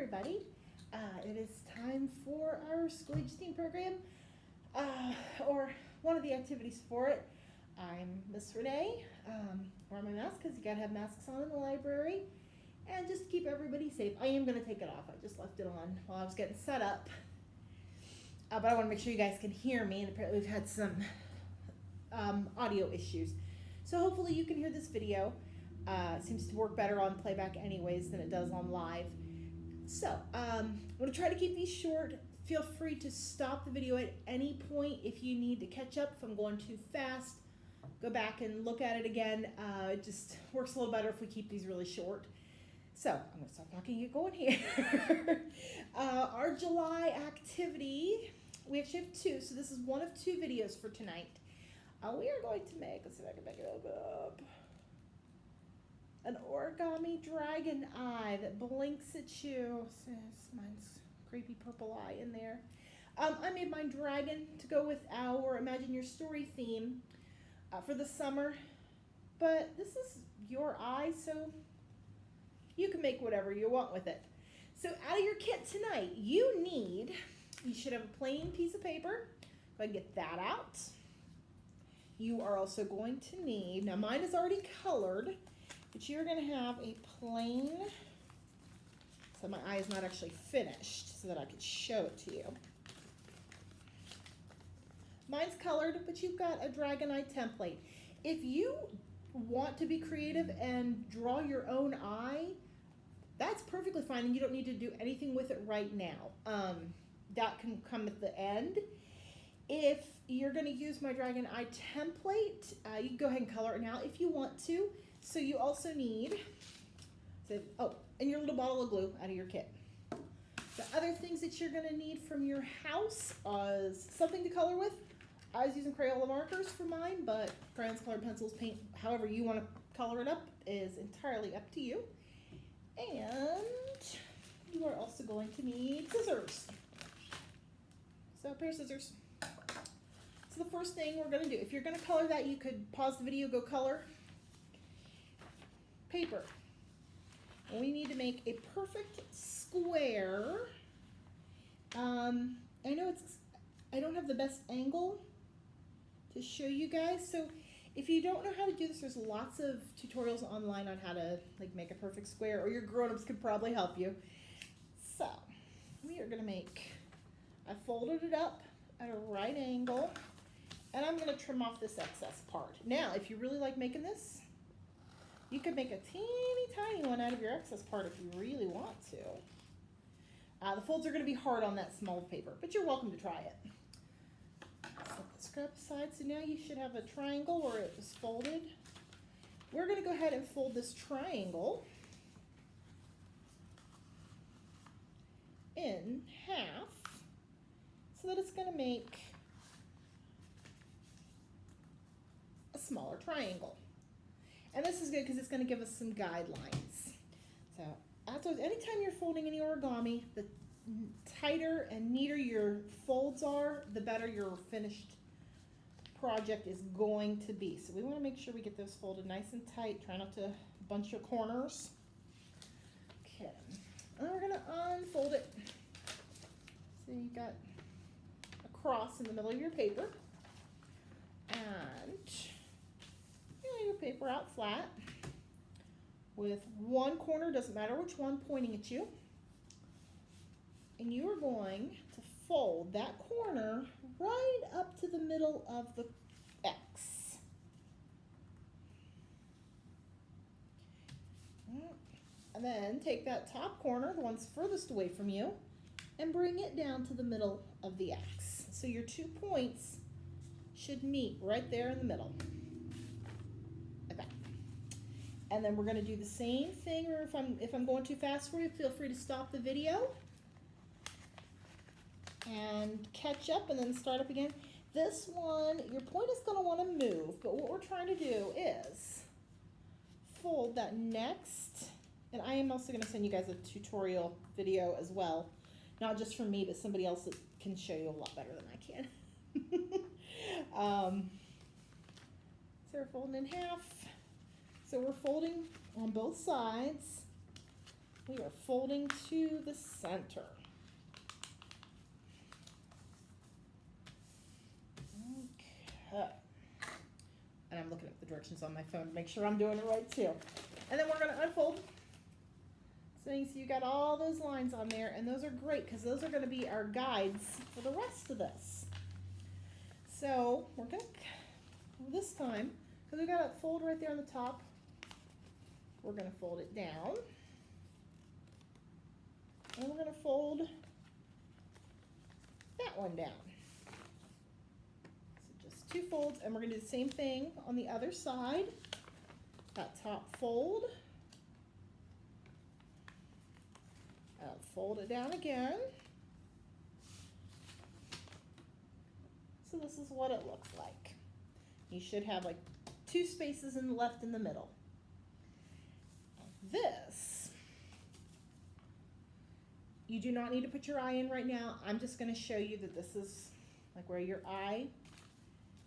everybody. It is time for our school age STEAM program, or one of the activities for it. I'm Miss Renee. Wear my mask because you gotta have masks on in the library. And just to keep everybody safe, I am gonna take it off. I just left it on while I was getting set up. But I wanna make sure you guys can hear me, and apparently we've had some audio issues. So hopefully you can hear this video. It seems to work better on playback anyways than it does on live. So, I'm going to try to keep these short. Feel free to stop the video at any point if you need to catch up. If I'm going too fast, go back and look at it again. It just works a little better if we keep these really short. So, I'm going to stop talking and get going here. Our July activity, we actually have two. So this is one of two videos for tonight. We are going to make, let's see if I can make it up. An origami dragon eye that blinks at you. Mine's creepy purple eye in there. I made mine dragon to go with our Imagine Your Story theme for the summer. But this is your eye, so you can make whatever you want with it. So out of your kit tonight, you should have a plain piece of paper. Go ahead and get that out. You are also going to need, now mine is already colored, but you're going to have a plain, so my eye is not actually finished so that I could show it to you. Mine's colored, but you've got a dragon eye template. If you want to be creative and draw your own eye, that's perfectly fine, and you don't need to do anything with it right now. That can come at the end. If you're going to use my dragon eye template, you can go ahead and color it now if you want to. So you also need, and your little bottle of glue out of your kit. The other things that you're going to need from your house is something to color with. I was using Crayola markers for mine, but crayons, colored pencils, paint, however you want to color it up is entirely up to you. And you are also going to need scissors. So a pair of scissors. So the first thing we're going to do, if you're going to color that, you could pause the video, go color. Paper. And we need to make a perfect square. I know I don't have the best angle to show you guys, so if you don't know how to do this, there's lots of tutorials online on how to make a perfect square, or your grown-ups could probably help you. So we are going to make, I folded it up at a right angle, and I'm going to trim off this excess part. Now, if you really like making this, you could make a teeny tiny one out of your excess part if you really want to. The folds are going to be hard on that small paper, but you're welcome to try it. Set the scrap aside. So now you should have a triangle where it was folded. We're going to go ahead and fold this triangle in half so that it's going to make a smaller triangle. And this is good because it's going to give us some guidelines. So, anytime you're folding any origami, the tighter and neater your folds are, the better your finished project is going to be. So we want to make sure we get those folded nice and tight. Try not to bunch your corners. Okay. And then we're going to unfold it. So you got a cross in the middle of your paper. And your paper out flat with one corner, doesn't matter which one, pointing at you. And you are going to fold that corner right up to the middle of the X. And then take that top corner, the one's furthest away from you, and bring it down to the middle of the X. So your 2 points should meet right there in the middle. And then we're going to do the same thing, or if I'm going too fast for you, feel free to stop the video and catch up and then start up again. This one, your point is going to want to move, but what we're trying to do is fold that next, and I am also going to send you guys a tutorial video as well, not just from me, but somebody else that can show you a lot better than I can. So we're folding in half. So we're folding on both sides, we are folding to the center. Okay. And I'm looking at the directions on my phone to make sure I'm doing it right too. And then we're going to unfold. So you see you got all those lines on there, and those are great because those are going to be our guides for the rest of this. So we're going to, this time, because we got a fold right there on the top, we're going to fold it down. And we're going to fold that one down. So just 2 folds, and we're going to do the same thing on the other side. That top fold. Fold it down again. So this is what it looks like. You should have like 2 spaces left in the middle. This, you do not need to put your eye in right now. I'm just going to show you that this is like where your eye,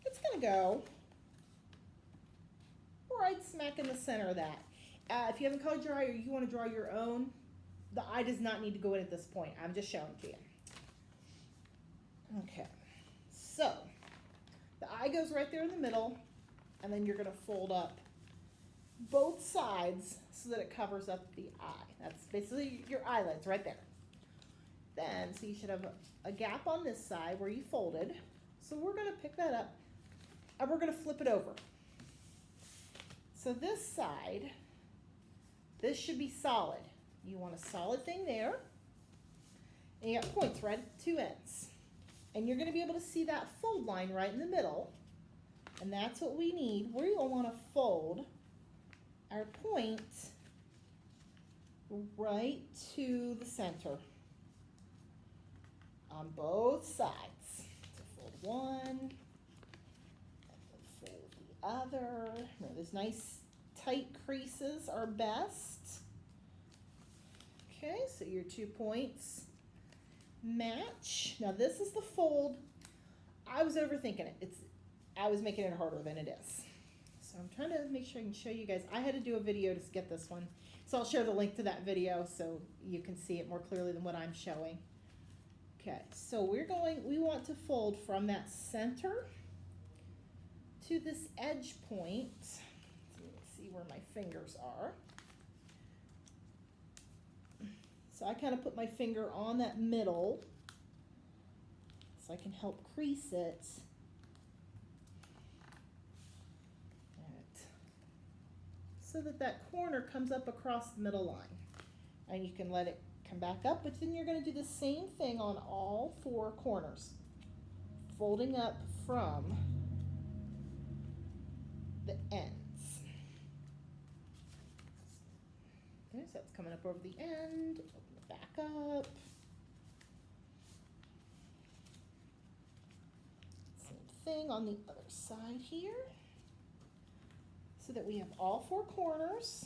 it's going to go right smack in the center of that. If you haven't colored your eye or you want to draw your own, the eye does not need to go in at this point. I'm just showing to you. Okay, so the eye goes right there in the middle, and then you're going to fold up both sides so that it covers up the eye. That's basically your eyelids right there. Then, so you should have a gap on this side where you folded. So we're going to pick that up, and we're going to flip it over. So this side, this should be solid. You want a solid thing there. And you got points right at the 2 ends. And you're going to be able to see that fold line right in the middle. And that's what we need. We will want to fold our point right to the center on both sides. So fold one, and fold the other. Now, those nice tight creases are best. Okay, so your 2 points match. Now this is the fold. I was overthinking it. I was making it harder than it is. So I'm trying to make sure I can show you guys. I had to do a video to get this one. So I'll share the link to that video so you can see it more clearly than what I'm showing. Okay, so we want to fold from that center to this edge point. So you can see where my fingers are. So I kind of put my finger on that middle so I can help crease it. So that that corner comes up across the middle line. And you can let it come back up, but then you're going to do the same thing on all 4 corners. Folding up from the ends. Okay, so that's coming up over the end. Open it back up. Same thing on the other side here. So that we have all 4 corners.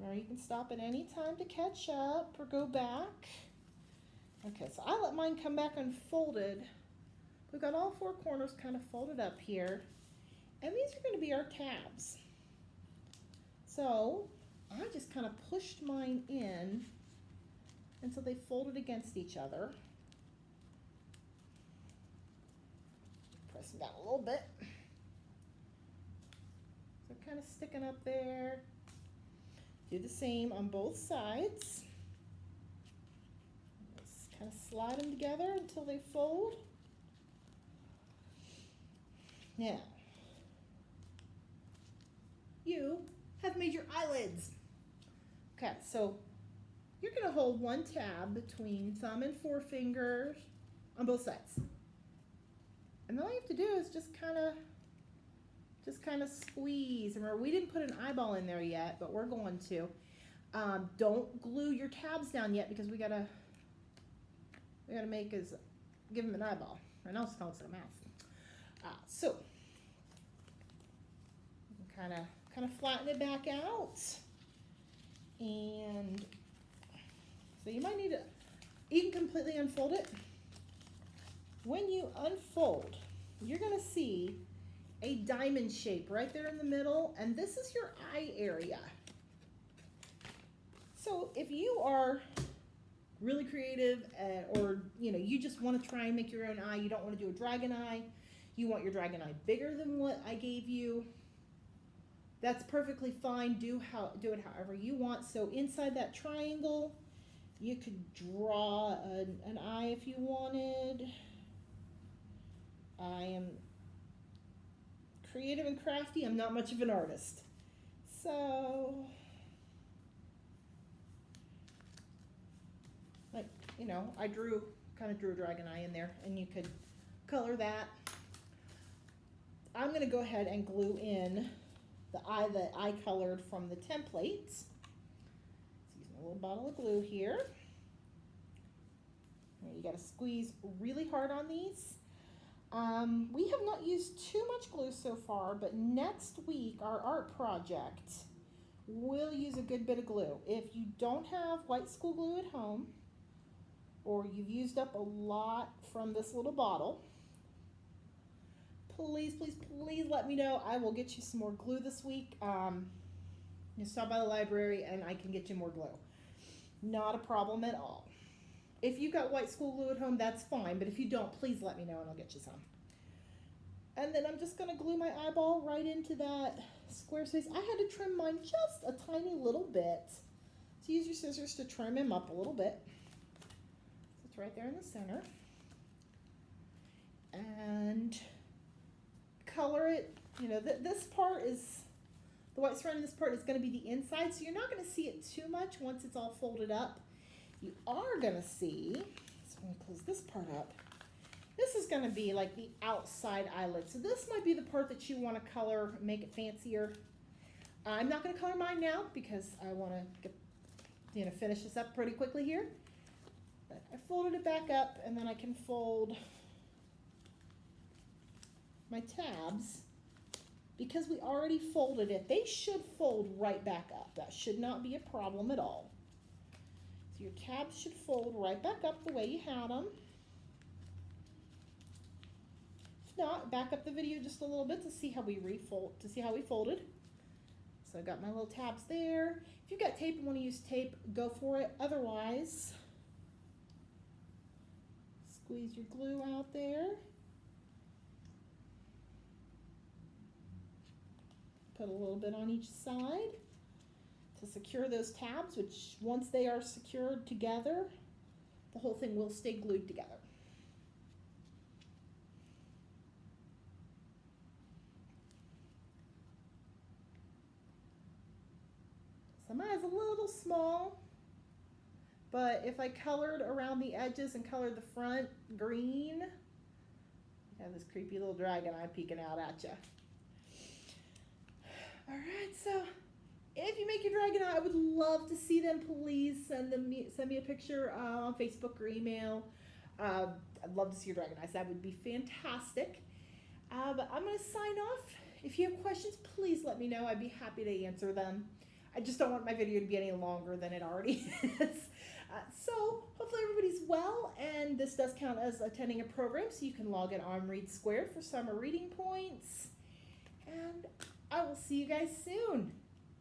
Or you can stop at any time to catch up or go back. Okay, so I let mine come back unfolded. We've got all 4 corners kind of folded up here. And these are going to be our tabs. So I just kind of pushed mine in until they folded against each other. Press them down a little bit. So kind of sticking up there. Do the same on both sides. Just kind of slide them together until they fold. Now, you have made your eyelids. Okay, so you're going to hold one tab between thumb and forefinger on both sides. And all you have to do is just kind of squeeze. Remember, we didn't put an eyeball in there yet, but we're going to. Don't glue your tabs down yet because we gotta give them an eyeball. Right now it's called a mouth. So kind of flatten it back out, and so you might need to. You can completely unfold it. When you unfold, you're gonna see a diamond shape right there in the middle, and this is your eye area. So if you are really creative or you just want to try and make your own eye, you don't want to do a dragon eye, you want your dragon eye bigger than what I gave you, that's perfectly fine. Do it however you want. So inside that triangle, you could draw an eye if you wanted. I am creative and crafty. I'm not much of an artist. So, like, I kind of drew a dragon eye in there, and you could color that. I'm going to go ahead and glue in the eye that I colored from the templates. Let's use my little bottle of glue here. Now you got to squeeze really hard on these. We have not used too much glue so far, but next week, our art project, we'll use a good bit of glue. If you don't have white school glue at home, or you've used up a lot from this little bottle, please, please, please let me know. I will get you some more glue this week. You stop by the library and I can get you more glue. Not a problem at all. If you've got white school glue at home, that's fine, but if you don't, please let me know and I'll get you some. And then I'm just going to glue my eyeball right into that square space. I had to trim mine just a tiny little bit. So use your scissors to trim him up a little bit. So it's right there in the center. And color it. This part is, the white surrounding this part is going to be the inside, so you're not going to see it too much once it's all folded up. You are going to see, so I'm going to close this part up. This is going to be like the outside eyelid. So this might be the part that you want to color, make it fancier. I'm not going to color mine now because I want to get, finish this up pretty quickly here. But I folded it back up, and then I can fold my tabs. Because we already folded it, they should fold right back up. That should not be a problem at all. So your tabs should fold right back up the way you had them. If not, back up the video just a little bit to see how we folded. So I got my little tabs there. If you've got tape and want to use tape, go for it. Otherwise, squeeze your glue out there. Put a little bit on each side to secure those tabs, which once they are secured together, the whole thing will stay glued together. So mine is a little small, but if I colored around the edges and colored the front green, you have this creepy little dragon eye peeking out at you. All right, so if you make your dragon eye, I would love to see them. Please send me a picture on Facebook or email. I'd love to see your dragon eyes. That would be fantastic. But I'm going to sign off. If you have questions, please let me know. I'd be happy to answer them. I just don't want my video to be any longer than it already is. So hopefully everybody's well, and this does count as attending a program, so you can log in on Read Squared for summer reading points. And I will see you guys soon.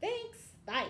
Thanks. Bye.